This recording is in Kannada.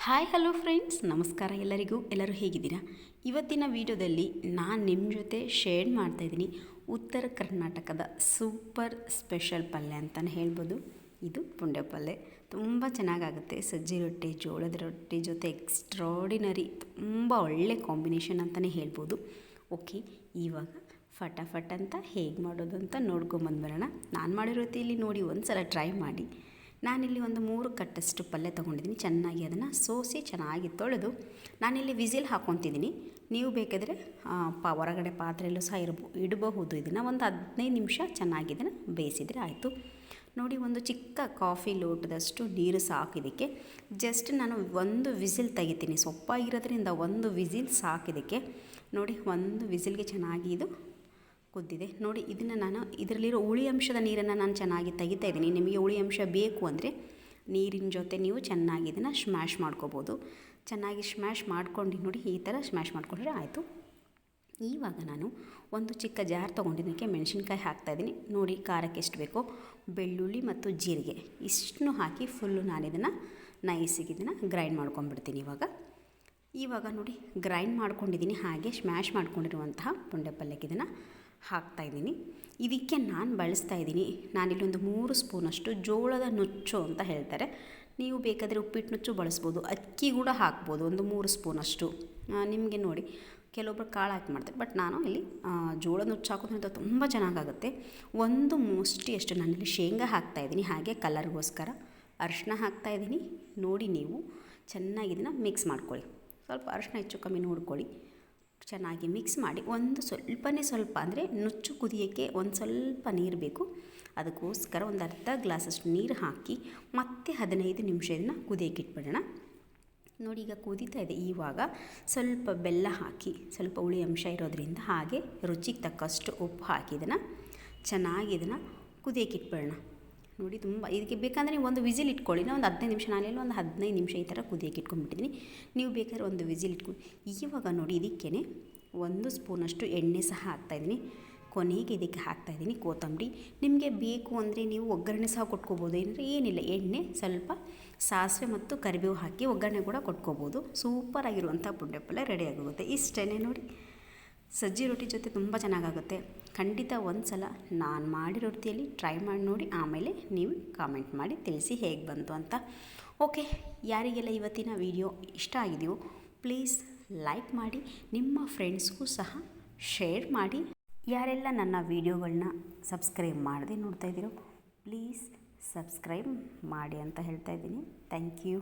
ಹಾಯ್ ಹಲೋ ಫ್ರೆಂಡ್ಸ್, ನಮಸ್ಕಾರ ಎಲ್ಲರಿಗೂ. ಎಲ್ಲರೂ ಹೇಗಿದ್ದೀರಾ? ಇವತ್ತಿನ ವಿಡಿಯೋದಲ್ಲಿ ನಾನು ನಿಮ್ಮ ಜೊತೆ ಶೇರ್ ಮಾಡ್ತಾಯಿದ್ದೀನಿ ಉತ್ತರ ಕರ್ನಾಟಕದ ಸೂಪರ್ ಸ್ಪೆಷಲ್ ಪಲ್ಯ ಅಂತಲೇ ಹೇಳ್ಬೋದು. ಇದು ಪುಂಡೆ ಪಲ್ಯ ತುಂಬ ಚೆನ್ನಾಗಾಗುತ್ತೆ. ಸಜ್ಜೆ ರೊಟ್ಟಿ, ಜೋಳದ ರೊಟ್ಟಿ ಜೊತೆ ಎಕ್ಸ್ಟ್ರಾಡಿನರಿ, ತುಂಬ ಒಳ್ಳೆ ಕಾಂಬಿನೇಷನ್ ಅಂತಲೇ ಹೇಳ್ಬೋದು. ಓಕೆ, ಇವಾಗ ಫಟಾಫಟ್ ಅಂತ ಹೇಗೆ ಮಾಡೋದು ಅಂತ ನೋಡ್ಕೊಂಬಂದ್ಬರೋಣ. ನಾನು ಮಾಡಿರೋ ರೀತಿಯಲ್ಲಿ ನೋಡಿ ಒಂದು ಸಲ ಟ್ರೈ ಮಾಡಿ. ನಾನಿಲ್ಲಿ ಒಂದು 3 ಕಟ್ಟಷ್ಟು ಪಲ್ಯ ತೊಗೊಂಡಿದ್ದೀನಿ. ಚೆನ್ನಾಗಿ ಅದನ್ನು ಸೋಸಿ ಚೆನ್ನಾಗಿ ತೊಳೆದು ನಾನಿಲ್ಲಿ ವಿಸಿಲ್ ಹಾಕ್ಕೊತಿದ್ದೀನಿ. ನೀವು ಬೇಕಾದರೆ ಹೊರಗಡೆ ಪಾತ್ರೆಯಲ್ಲೂ ಸಹ ಇಡಬಹುದು. ಇದನ್ನು ಒಂದು 15 ನಿಮಿಷ ಚೆನ್ನಾಗಿ ಇದನ್ನು ಬೇಯಿಸಿದರೆ ಆಯಿತು. ನೋಡಿ, ಒಂದು ಚಿಕ್ಕ ಕಾಫಿ ಲೋಟದಷ್ಟು ನೀರು ಸಾಕಿದ್ದಕ್ಕೆ ಜಸ್ಟ್ ನಾನು ಒಂದು ವಿಸಿಲ್ ತೆಗಿತೀನಿ. ಸೊಪ್ಪಾಗಿರೋದ್ರಿಂದ ಒಂದು ವಿಸಿಲ್ ಸಾಕಿದ್ದಕ್ಕೆ ನೋಡಿ, ಒಂದು ವಿಸಿಲ್ಗೆ ಚೆನ್ನಾಗಿ ಇದು ಕುದ್ದಿದೆ. ನೋಡಿ, ಇದನ್ನು ನಾನು ಇದರಲ್ಲಿರೋ ಹುಳಿ ಅಂಶದ ನೀರನ್ನು ನಾನು ಚೆನ್ನಾಗಿ ತೆಗಿತಾ ಇದ್ದೀನಿ. ನಿಮಗೆ ಹುಳಿ ಅಂಶ ಬೇಕು ಅಂದರೆ ನೀರಿನ ಜೊತೆ ನೀವು ಚೆನ್ನಾಗಿ ಇದನ್ನು ಸ್ಮ್ಯಾಶ್ ಮಾಡ್ಕೋಬೋದು. ಚೆನ್ನಾಗಿ ಸ್ಮ್ಯಾಶ್ ಮಾಡ್ಕೊಂಡು ನೋಡಿ, ಈ ಥರ ಸ್ಮ್ಯಾಶ್ ಮಾಡ್ಕೊಂಡ್ರೆ ಆಯಿತು. ಇವಾಗ ನಾನು ಒಂದು ಚಿಕ್ಕ ಜಾರ್ ತೊಗೊಂಡಿದ್ದಕ್ಕೆ ಮೆಣಸಿನ್ಕಾಯಿ ಹಾಕ್ತಾಯಿದ್ದೀನಿ. ನೋಡಿ, ಖಾರಕ್ಕೆ ಎಷ್ಟು ಬೇಕೋ ಬೆಳ್ಳುಳ್ಳಿ ಮತ್ತು ಜೀರಿಗೆ ಇಷ್ಟನ್ನು ಹಾಕಿ ಫುಲ್ಲು ನಾನು ಇದನ್ನು ನೈಸಿಗೆ ಇದನ್ನು ಗ್ರೈಂಡ್ ಮಾಡ್ಕೊಂಡ್ಬಿಡ್ತೀನಿ. ಇವಾಗ ನೋಡಿ, ಗ್ರೈಂಡ್ ಮಾಡ್ಕೊಂಡಿದ್ದೀನಿ. ಹಾಗೆ ಸ್ಮ್ಯಾಶ್ ಮಾಡ್ಕೊಂಡಿರುವಂತಹ ಪುಂಡೆ ಪಲ್ಯಕ್ಕೆ ಇದನ್ನು ಹಾಕ್ತಾಯಿದ್ದೀನಿ. ಇದಕ್ಕೆ ನಾನು ಬಳಸ್ತಾಯಿದ್ದೀನಿ, ನಾನಿಲ್ಲಿ ಒಂದು 3 ಸ್ಪೂನಷ್ಟು ಜೋಳದ ನುಚ್ಚು ಅಂತ ಹೇಳ್ತಾರೆ. ನೀವು ಬೇಕಾದರೆ ಉಪ್ಪಿಟ್ಟು ನುಚ್ಚು ಬಳಸ್ಬೋದು, ಅಕ್ಕಿ ಕೂಡ ಹಾಕ್ಬೋದು. ಒಂದು 3 ಸ್ಪೂನಷ್ಟು ನಿಮಗೆ ನೋಡಿ, ಕೆಲವೊಬ್ಬರು ಕಾಳು ಹಾಕಿ ಮಾಡ್ತಾರೆ, ಬಟ್ ನಾನು ಇಲ್ಲಿ ಜೋಳದ ನುಚ್ಚು ಹಾಕೋದ್ರಿಂದ ತುಂಬ ಚೆನ್ನಾಗಾಗುತ್ತೆ. ಒಂದು ಮುಷ್ಟಿಯಷ್ಟು ನಾನಿಲ್ಲಿ ಶೇಂಗಾ ಹಾಕ್ತಾಯಿದ್ದೀನಿ. ಹಾಗೆ ಕಲರ್ಗೋಸ್ಕರ ಅರಿಶಿನ ಹಾಕ್ತಾಯಿದ್ದೀನಿ. ನೋಡಿ, ನೀವು ಚೆನ್ನಾಗಿ ಇದನ್ನು ಮಿಕ್ಸ್ ಮಾಡ್ಕೊಳ್ಳಿ. ಸ್ವಲ್ಪ ಅರಿಶಿನ ಹೆಚ್ಚು ಕಮ್ಮಿ ನೋಡ್ಕೊಳ್ಳಿ. ಚೆನ್ನಾಗಿ ಮಿಕ್ಸ್ ಮಾಡಿ ಒಂದು ಸ್ವಲ್ಪ ಅಂದರೆ ನುಚ್ಚು ಕುದಿಯೋಕ್ಕೆ ಒಂದು ಸ್ವಲ್ಪ ನೀರು ಬೇಕು. ಅದಕ್ಕೋಸ್ಕರ ಒಂದು ಅರ್ಧ ಗ್ಲಾಸಷ್ಟು ನೀರು ಹಾಕಿ ಮತ್ತೆ 15 ನಿಮಿಷ ಇದನ್ನು ಕುದಿಯೋಕ್ಕೆ ಇಟ್ಬಿಡೋಣ. ನೋಡಿ, ಈಗ ಕುದೀತಾ ಇದೆ. ಇವಾಗ ಸ್ವಲ್ಪ ಬೆಲ್ಲ ಹಾಕಿ, ಸ್ವಲ್ಪ ಹುಳಿ ಅಂಶ ಇರೋದ್ರಿಂದ, ಹಾಗೆ ರುಚಿಗೆ ತಕ್ಕಷ್ಟು ಉಪ್ಪು ಹಾಕಿ ಚೆನ್ನಾಗಿ ಇದನ್ನು ಕುದಿಯೋಕ್ಕೆ ಇಟ್ಬಿಡೋಣ. ನೋಡಿ, ತುಂಬ ಇದಕ್ಕೆ ಬೇಕಂದರೆ ನೀವು ಒಂದು ವಿಸಿಲ್ ಇಟ್ಕೊಳ್ಳಿ. ಒಂದು 15 ನಿಮಿಷ, ನಾನೆಲ್ಲ ಒಂದು 15 ನಿಮಿಷ ಈ ಥರ ಕುದಿಯೋಕ್ಕೆ ಇಟ್ಕೊಂಡ್ಬಿಟ್ಟಿದ್ದೀನಿ. ನೀವು ಬೇಕಾದ್ರೆ ಒಂದು ವಿಸಿಲ್ ಇಟ್ಕೊಳ್ಳಿ. ಇವಾಗ ನೋಡಿ, ಇದಕ್ಕೇ 1 ಸ್ಪೂನಷ್ಟು ಎಣ್ಣೆ ಸಹ ಹಾಕ್ತಾಯಿದ್ದೀನಿ. ಕೊನೆಗೆ ಇದಕ್ಕೆ ಹಾಕ್ತಾಯಿದ್ದೀನಿ ಕೊತ್ತಂಬರಿ. ನಿಮಗೆ ಬೇಕು ಅಂದರೆ ನೀವು ಒಗ್ಗರಣೆ ಸಹ ಕೊಟ್ಕೋಬೋದು. ಏನಿಲ್ಲ, ಎಣ್ಣೆ, ಸ್ವಲ್ಪ ಸಾಸಿವೆ ಮತ್ತು ಕರಿಬೇವು ಹಾಕಿ ಒಗ್ಗರಣೆ ಕೂಡ ಕೊಟ್ಕೋಬೋದು. ಸೂಪರಾಗಿರುವಂಥ ಪುಂಡೆ ಪಲ್ಯ ರೆಡಿ ಆಗೋಗುತ್ತೆ. ಇಷ್ಟೇ ನೋಡಿ, ಸಜ್ಜೆ ರೊಟ್ಟಿ ಜೊತೆ ತುಂಬ ಚೆನ್ನಾಗಾಗುತ್ತೆ. ಖಂಡಿತ ಒಂದು ಸಲ ನಾನು ಮಾಡಿರೋ ರೀತಿಯಲ್ಲಿ ಟ್ರೈ ಮಾಡಿ ನೋಡಿ. ಆಮೇಲೆ ನೀವು ಕಾಮೆಂಟ್ ಮಾಡಿ ತಿಳಿಸಿ ಹೇಗೆ ಬಂತು ಅಂತ. ಓಕೆ, ಯಾರಿಗೆಲ್ಲ ಇವತ್ತಿನ ವಿಡಿಯೋ ಇಷ್ಟ ಆಗಿದೆಯೋ ಪ್ಲೀಸ್ ಲೈಕ್ ಮಾಡಿ, ನಿಮ್ಮ ಫ್ರೆಂಡ್ಸ್ಗೂ ಸಹ ಶೇರ್ ಮಾಡಿ. ಯಾರೆಲ್ಲ ನನ್ನ ವೀಡಿಯೋಗಳನ್ನ ಸಬ್ಸ್ಕ್ರೈಬ್ ಮಾಡದೆ ನೋಡ್ತಾ ಇದ್ದೀರೋ ಪ್ಲೀಸ್ ಸಬ್ಸ್ಕ್ರೈಬ್ ಮಾಡಿ ಅಂತ ಹೇಳ್ತಾ ಇದ್ದೀನಿ. Thank you.